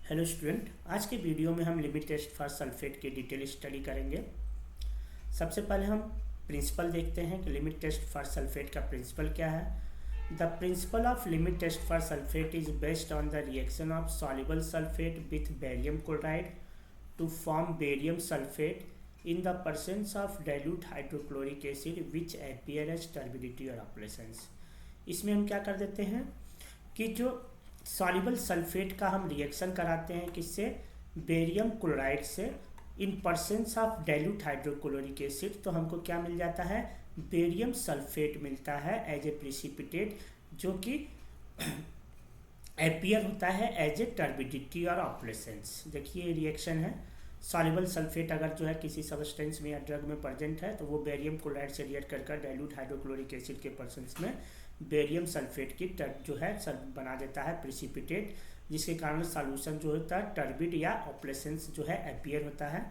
Hello student, आज के video में हम लिमिट टेस्ट फॉर सल्फेट की डिटेल स्टडी करेंगे। सबसे पहले हम प्रिंसिपल देखते हैं कि लिमिट टेस्ट फॉर सल्फेट का प्रिंसिपल क्या है। The principle of limit test for sulphate is based on the reaction of soluble sulphate with barium chloride to form barium sulphate in the presence of dilute hydrochloric acid which appear as turbidity और operations. इसमें हम क्या कर देते हैं कि जो soluble sulphate का हम रिएक्शन कराते हैं किससे, बेरियम क्लोराइड से, इन presence of dilute hydrochloric acid, तो हमको क्या मिल जाता है, बेरियम सल्फेट मिलता है एज ए प्रिसिपिटेट, जो कि एपियर होता है एज ए टर्बिडिटी और ऑपरेशंस। देखिए रिएक्शन है, सॉल्युबल सल्फेट अगर जो है किसी सबस्टेंस में या ड्रग में प्रेजेंट है तो वो बेरियम क्लोराइड से रिएक्ट कर डाइल्यूट हाइड्रोक्लोरिक एसिड के परसेंस में बेरियम सल्फेट की जो है बना देता है प्रिसिपिटेट, जिसके कारण सॉल्यूशन जो होता है टर्बिड या ऑपरेशंस जो है एपियर होता है।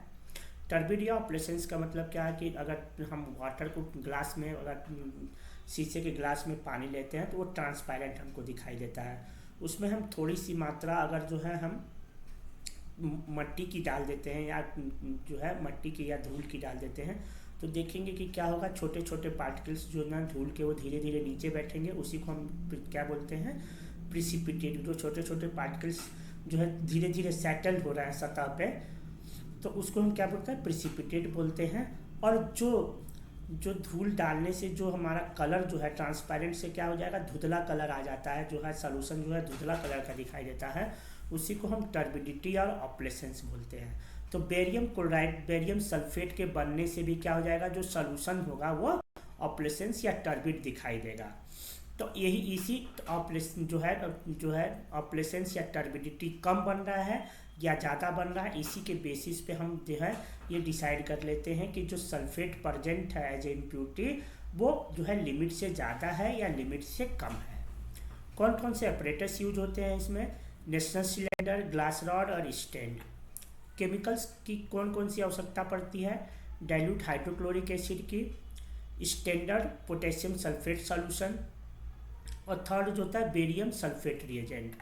टर्बिड या ऑपरेशंस का मतलब क्या है कि अगर हम वाटर को ग्लास में, अगर शीशे के ग्लास में पानी लेते हैं तो वो ट्रांसपेरेंट हमको दिखाई देता है। उसमें हम थोड़ी सी मात्रा अगर जो है हम मट्टी की डाल देते हैं या जो है मट्टी की या धूल की डाल देते हैं तो देखेंगे कि क्या होगा, छोटे छोटे पार्टिकल्स जो ना धूल के वो धीरे धीरे नीचे बैठेंगे, उसी को हम क्या बोलते हैं, प्रिसिपिटेट। जो छोटे छोटे पार्टिकल्स जो है धीरे धीरे सेटल हो रहा है सतह पे, तो उसको हम क्या बोलते हैं, प्रिसिपिटेट बोलते हैं। और जो धूल डालने से जो हमारा कलर जो है ट्रांसपेरेंट से क्या हो जाएगा, धुंधला कलर आ जाता है, जो है सॉल्यूशन जो है धुंधला कलर का दिखाई देता है, उसी को हम टर्बिडिटी और ऑपरेशंस बोलते हैं। तो बेरियम क्लोराइड, बेरियम सल्फेट के बनने से भी क्या हो जाएगा, जो सॉल्यूशन होगा वो ऑपरेशंस या टर्बिड दिखाई देगा। तो यही इसी ऑपरेशन जो है ऑपरेशंस या टर्बिडिटी कम बन रहा है या ज़्यादा बन रहा है, इसी के बेसिस पे हम जो है ये डिसाइड कर लेते हैं कि जो सल्फेट प्रेजेंट है एज ए इम्प्योरिटी वो जो है लिमिट से ज़्यादा है या लिमिट से कम है। कौन कौन से ऑपरेटर्स यूज होते हैं इसमें, नेशनल सिलेंडर, ग्लास रॉड और स्टैंड। केमिकल्स की कौन कौन सी आवश्यकता पड़ती है, डाइल्यूट हाइड्रोक्लोरिक एसिड की, स्टैंडर्ड पोटेशियम सल्फेट सॉल्यूशन, और थर्ड जो होता है barium sulphate reagent.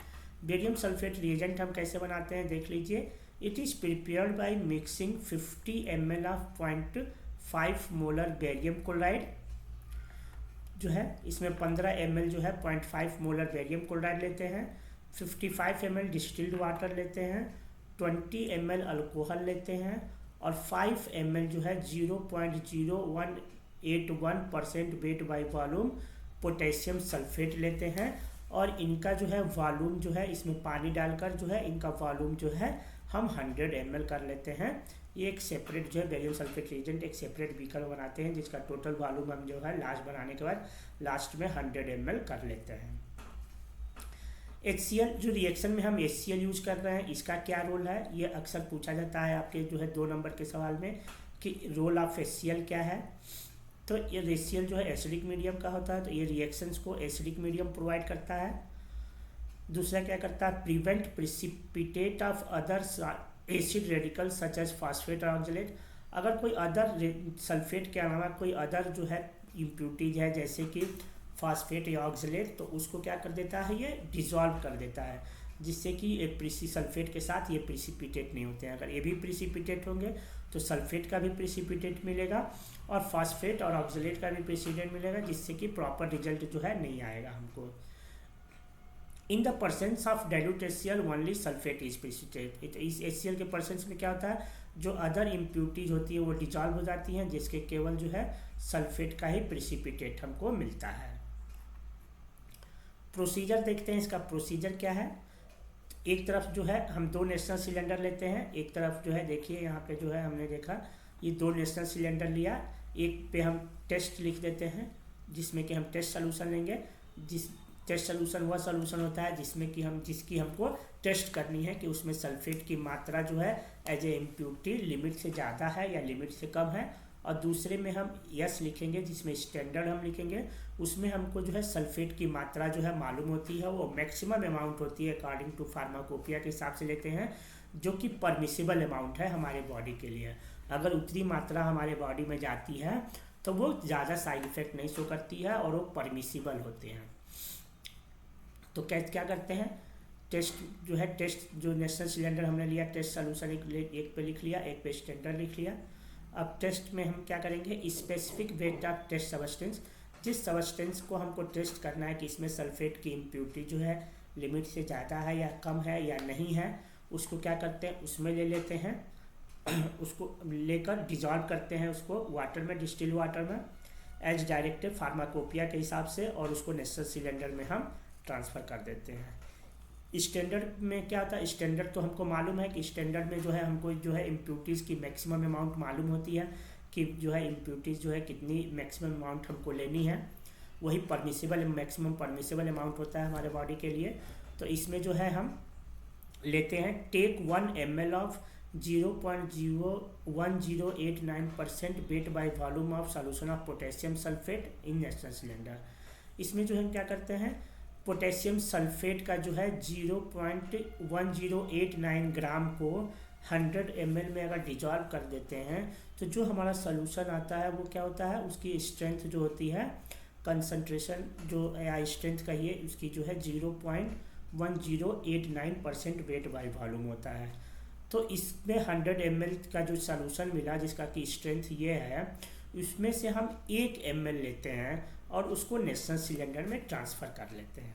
Barium sulphate reagent हम कैसे बनाते हैं देख लीजिए। It is prepared by mixing 50 ml of 0.5 molar barium chloride, जो है इसमें 15 ml जो है 0.5 मोलर बेरियम क्लोराइड लेते हैं, 55 ml डिस्टिल्ड वाटर लेते हैं, 20 ml अल्कोहल लेते हैं, और 5 ml जो है 0.0181% weight by volume potassium sulphate लेते हैं। और इनका जो है वॉल्यूम जो है इसमें पानी डालकर जो है इनका वॉल्यूम जो है हम 100 ml कर लेते हैं। ये एक सेपरेट जो है बेरियम सल्फेट रिएजेंट एक सेपरेट बीकर बनाते हैं जिसका टोटल वॉल्यूम हम जो है लास्ट बनाने के बाद लास्ट में 100 ml कर लेते हैं। HCl, जो रिएक्शन में हम HCl यूज कर रहे हैं, इसका क्या रोल है, ये अक्सर पूछा जाता है आपके जो है 2 नंबर के सवाल में कि रोल ऑफ HCl क्या है। तो ये HCl जो है एसिडिक मीडियम का होता है, तो ये रिएक्शंस को एसिडिक मीडियम प्रोवाइड करता है। दूसरा क्या करता है, prevent precipitate of other acid radical such as phosphate और ऑक्सलेट। अगर कोई अदर सल्फेट के अलावा कोई अदर जो है इम्प्यूरिटीज है जैसे कि फॉस्फेट या ऑक्सलेट, तो उसको क्या कर देता है, ये डिसॉल्व कर देता है, जिससे कि एक सल्फेट के साथ ये प्रिसिपिटेट नहीं होते हैं। अगर ये भी प्रिसिपिटेट होंगे तो सल्फेट का भी प्रिसिपिटेट मिलेगा और फॉस्फेट और ऑक्सलेट का भी प्रिसिपिटेट मिलेगा, जिससे कि प्रॉपर रिजल्ट जो है नहीं आएगा हमको। In the presence of dilute HCl only sulphate is precipitate. इस HCl के परसेंस में क्या होता है, जो अदर इम्प्यूरिटीज होती है वो डिसॉल्व हो जाती हैं, जिसके केवल जो है सल्फेट का ही प्रिसिपिटेट हमको मिलता है। प्रोसीजर देखते हैं, इसका प्रोसीजर क्या है। एक तरफ जो है हम 2 नेशनल सिलेंडर लेते हैं, एक तरफ जो है देखिए यहाँ पे जो है हमने देखा ये 2 नेशनल सिलेंडर लिया, एक पे हम टेस्ट लिख देते हैं जिसमें कि हम टेस्ट सोल्यूशन लेंगे। जिस टेस्ट सोल्यूशन वह सोल्यूशन होता है जिसमें कि जिसकी हमको टेस्ट करनी है कि उसमें सल्फेट की मात्रा जो है एज ए इम्प्योरिटी लिमिट से ज़्यादा है या लिमिट से कम है। और दूसरे में हम यस लिखेंगे जिसमें स्टैंडर्ड हम लिखेंगे, उसमें हमको जो है सल्फेट की मात्रा जो है मालूम होती है, वो मैक्सिमम अमाउंट होती है अकॉर्डिंग टू फार्माकोपिया के हिसाब से लेते हैं, जो कि परमिसिबल अमाउंट है हमारे बॉडी के लिए। अगर उतनी मात्रा हमारे बॉडी में जाती है तो वो ज़्यादा साइड इफेक्ट नहीं शो करती है और वो परमिसिबल होते हैं। तो क्या करते हैं, टेस्ट जो है, टेस्ट जो नेशनल सिलेंडर हमने लिया, टेस्ट सोल्यूशन एक पे लिख लिया, एक पे स्टैंडर्ड लिख लिया। अब टेस्ट में हम क्या करेंगे, specific weight of test substance, जिस सब्सटेंस को हमको टेस्ट करना है कि इसमें सल्फेट की इम्प्योरिटी जो है लिमिट से ज़्यादा है या कम है या नहीं है, उसको क्या करते हैं, उसमें ले लेते हैं उसको लेकर डिजॉल्व करते हैं उसको वाटर में, डिस्टिल वाटर में, एज डायरेक्टेड फार्माकोपिया के हिसाब से, और उसको नेशनल सिलेंडर में हम ट्रांसफ़र कर देते हैं। स्टैंडर्ड में क्या होता है, स्टैंडर्ड तो हमको मालूम है कि स्टैंडर्ड में जो है हमको जो है इम्प्योरिटीज़ की मैक्सिमम अमाउंट मालूम होती है कि जो है इम्प्योरिटीज़ जो है कितनी मैक्सिमम अमाउंट हमको लेनी है, वही परमिसिबल मैक्सिमम परमिसिबल अमाउंट होता है हमारे बॉडी के लिए। तो इसमें जो है हम लेते हैं, take 1 ml of 0.01089% weight by volume of solution of potassium sulphate in national cylinder. इसमें जो हम क्या करते हैं, पोटेशियम सल्फेट का जो है 0.1089 ग्राम को 100 ml में अगर डिजॉल्व कर देते हैं तो जो हमारा सोल्यूशन आता है वो क्या होता है, उसकी स्ट्रेंथ जो होती है, कंसंट्रेशन जो या स्ट्रेंथ कहिए उसकी जो है 0.1089% वेट बाय वॉल्यूम होता है। तो इसमें 100 ml का जो सोल्यूशन मिला जिसका कि स्ट्रेंथ ये है, उसमें से हम 1 ml लेते हैं और उसको नेशनल सिलेंडर में ट्रांसफ़र कर लेते हैं।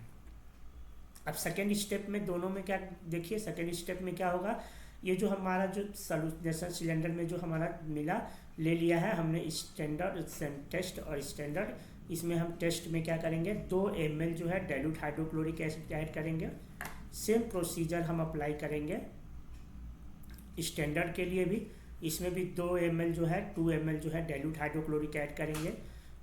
अब सेकेंड स्टेप में दोनों में क्या देखिए, सेकेंड स्टेप में क्या होगा, ये जो हमारा जो नेशनल सिलेंडर में जो हमारा मिला ले लिया है हमने स्टैंडर्ड, टेस्ट और स्टैंडर्ड, इसमें हम टेस्ट में क्या करेंगे, 2 ml जो है डाइल्यूट हाइड्रोक्लोरिक एसिड ऐड करेंगे। सेम प्रोसीजर हम अप्लाई करेंगे स्टैंडर्ड के लिए भी, इसमें भी 2 ml जो है 2 ml जो है डाइल्यूट हाइड्रोक्लोरिक ऐड करेंगे।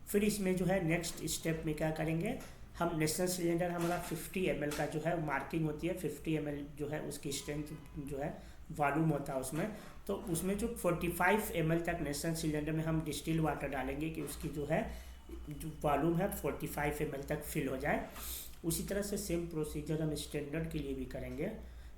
फिर इसमें जो है नेक्स्ट स्टेप में क्या करेंगे, हम नेशनल सिलेंडर हमारा 50 ml का जो है मार्किंग होती है, 50 ml जो है उसकी स्ट्रेंथ जो है वॉल्यूम होता है उसमें, तो उसमें जो 45 ml तक नेशनल सिलेंडर में हम डिस्टिल वाटर डालेंगे कि उसकी जो है जो वॉल्यूम है 45 ml तक फिल हो जाए। उसी तरह से सेम प्रोसीजर हम स्टैंडर्ड के लिए भी करेंगे।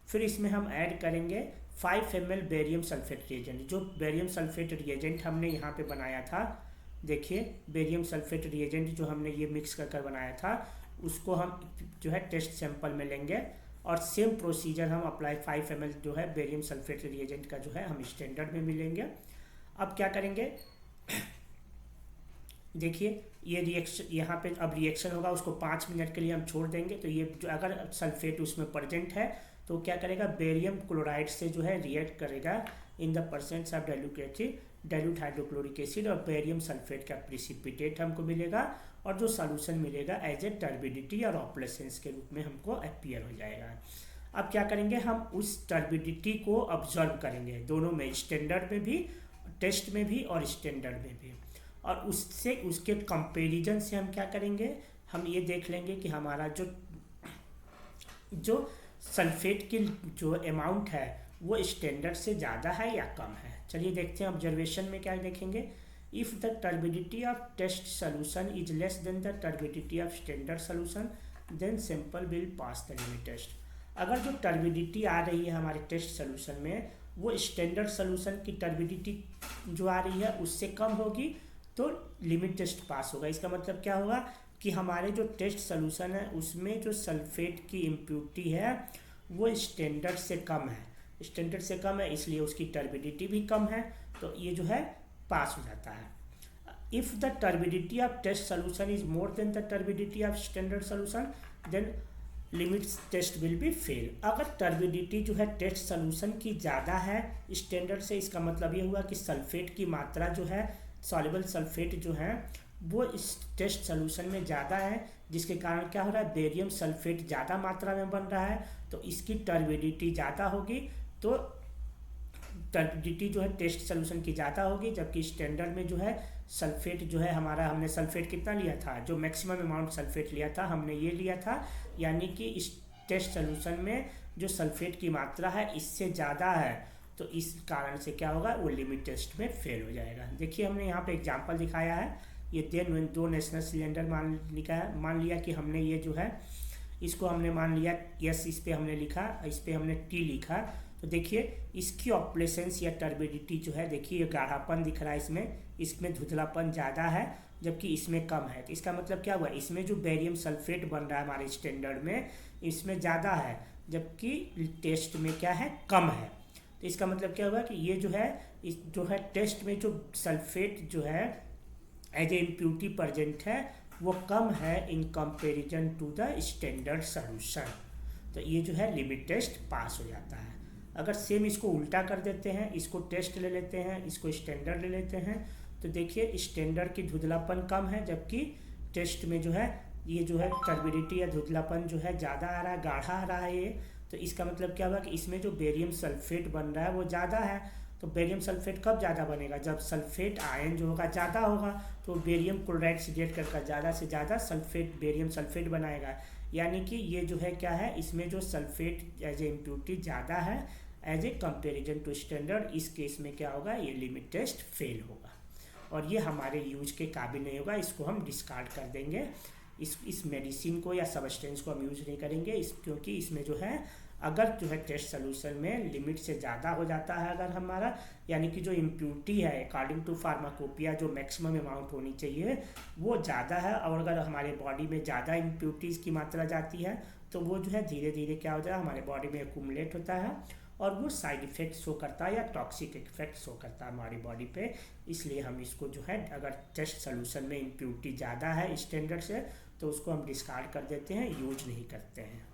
फिर इसमें हम ऐड करेंगे 5 ml बेरियम सल्फेट रिएजेंट। जो बेरियम सल्फेट रिएजेंट हमने यहाँ पे बनाया था, देखिए बेरियम सल्फेट रिएजेंट जो हमने ये मिक्स कर बनाया था, उसको हम जो है टेस्ट सैंपल में लेंगे और सेम प्रोसीजर हम अप्लाई 5 ml जो है बेरियम सल्फेट रिएजेंट का जो है हम स्टैंडर्ड में मिलेंगे। अब क्या करेंगे, देखिए ये रिएक्शन यहाँ पे अब रिएक्शन होगा, उसको 5 मिनट के लिए हम छोड़ देंगे। तो ये जो अगर सल्फेट उसमें प्रेजेंट है तो क्या करेगा, बेरियम क्लोराइड से जो है रिएक्ट करेगा in the percents of dilute hydrochloric acid, और बेरियम सल्फेट का प्रिसिपिटेट हमको मिलेगा और जो सॉल्यूशन मिलेगा एज ए टर्बिडिटी और ऑपरेशंस के रूप में हमको अपीयर हो जाएगा। अब क्या करेंगे, हम उस टर्बिडिटी को ऑब्जर्व करेंगे दोनों में, स्टैंडर्ड में भी, टेस्ट में भी और स्टैंडर्ड में भी, और उससे उसके कंपैरिजन से हम क्या करेंगे, हम ये देख लेंगे कि हमारा जो सल्फेट की जो अमाउंट है वो स्टैंडर्ड से ज़्यादा है या कम है। चलिए देखते हैं ऑब्जर्वेशन में क्या देखेंगे, if the turbidity of test solution is less than the turbidity of standard solution then sample will pass the limit test. अगर जो टर्बिडिटी आ रही है हमारे टेस्ट सोल्यूशन में वो स्टैंडर्ड सोल्यूशन की टर्बिडिटी जो आ रही है उससे कम होगी तो लिमिट टेस्ट पास होगा। इसका मतलब क्या होगा कि हमारे जो टेस्ट सोल्यूशन है उसमें जो सल्फेट की इम्प्योरिटी है वो स्टैंडर्ड से कम है, स्टैंडर्ड से कम है इसलिए उसकी टर्बिडिटी भी कम है, तो ये जो है पास हो जाता है। If the turbidity of test solution is more than the turbidity of standard solution then limit test will be fail. अगर टर्बिडिटी जो है टेस्ट सोल्यूशन की ज़्यादा है स्टैंडर्ड से, इसका मतलब ये हुआ कि सल्फेट की मात्रा जो है, सॉल्युबल सल्फेट जो है वो इस टेस्ट सोल्यूशन में ज़्यादा है, जिसके कारण क्या हो रहा है, बेरियम सल्फेट ज़्यादा मात्रा में बन रहा है, तो इसकी टर्बिडिटी ज़्यादा होगी, तो टर्बिडिटी जो है टेस्ट सोल्यूशन की ज़्यादा होगी, जबकि स्टैंडर्ड में जो है सल्फेट जो है हमारा, हमने सल्फेट कितना लिया था, जो मैक्सिमम अमाउंट सल्फेट लिया था हमने ये लिया था, यानी कि इस टेस्ट सोल्यूशन में जो सल्फेट की मात्रा है इससे ज़्यादा है, तो इस कारण से क्या होगा, वो लिमिट टेस्ट में फेल हो जाएगा। देखिए हमने यहाँ पे एग्जांपल दिखाया है, ये 2 नेशनल सिलेंडर मान लिया कि हमने ये जो है इसको हमने मान लिया यस, इस पे हमने लिखा, इस पे हमने टी लिखा, तो देखिए इसकी ऑपरेशंस या टर्बिडिटी जो है, देखिए ये गाढ़ापन दिख रहा है, इसमें धुंधलापन ज़्यादा है जबकि इसमें कम है। तो इसका मतलब क्या हुआ, इसमें जो बेरियम सल्फेट बन रहा है हमारे स्टैंडर्ड में इसमें ज़्यादा है, जबकि टेस्ट में क्या है, कम है। तो इसका मतलब क्या होगा कि ये जो है, इस जो है टेस्ट में जो सल्फेट जो है एज ए इम्प्यूरिटी प्रेजेंट है वो कम है in comparison to the standard solution. तो ये जो है लिमिट टेस्ट पास हो जाता है। अगर सेम इसको उल्टा कर देते हैं, इसको टेस्ट ले लेते हैं, इसको स्टैंडर्ड ले लेते हैं, तो देखिए स्टैंडर्ड की धुंधलापन कम है, जबकि टेस्ट में जो है ये जो है टर्बिडिटी या धुंधलापन जो है ज़्यादा आ रहा है, गाढ़ा आ रहा है ये। तो इसका मतलब क्या हुआ कि इसमें जो बेरियम सल्फेट बन रहा है वो ज़्यादा है। तो बेरियम सल्फेट कब ज़्यादा बनेगा, जब सल्फेट आयन जो होगा ज़्यादा होगा, तो बेरियम क्लोराइड से रिएक्ट करके ज़्यादा से ज़्यादा सल्फेट बेरियम सल्फेट बनाएगा। यानी कि ये जो है क्या है, इसमें जो सल्फेट एज ए इम्प्यूरिटी ज़्यादा है as a comparison to standard. इस केस में क्या होगा, ये लिमिट टेस्ट फेल होगा और ये हमारे यूज के काबिल नहीं होगा, इसको हम डिस्कार्ड कर देंगे। इस मेडिसिन को या सबस्टेंस को हम यूज नहीं करेंगे क्योंकि इसमें जो है अगर जो है टेस्ट सोल्यूशन में लिमिट से ज़्यादा हो जाता है अगर हमारा, यानी कि जो इम्प्यूरिटी है अकॉर्डिंग टू फार्माकोपिया जो मैक्सिमम अमाउंट होनी चाहिए वो ज़्यादा है, और अगर हमारे बॉडी में ज़्यादा इम्प्यूरिटीज़ की मात्रा जाती है तो वो जो है धीरे धीरे क्या होता है हमारे बॉडी में एक्यूमुलेट होता है और वो साइड इफ़ेक्ट शो करता है या टॉक्सिक इफेक्ट शो करता है हमारी बॉडी पे। इसलिए हम इसको जो है अगर टेस्ट सोल्यूशन में इम्प्यूरिटी ज़्यादा है स्टैंडर्ड से तो उसको हम डिस्कार्ड कर देते हैं, यूज नहीं करते हैं।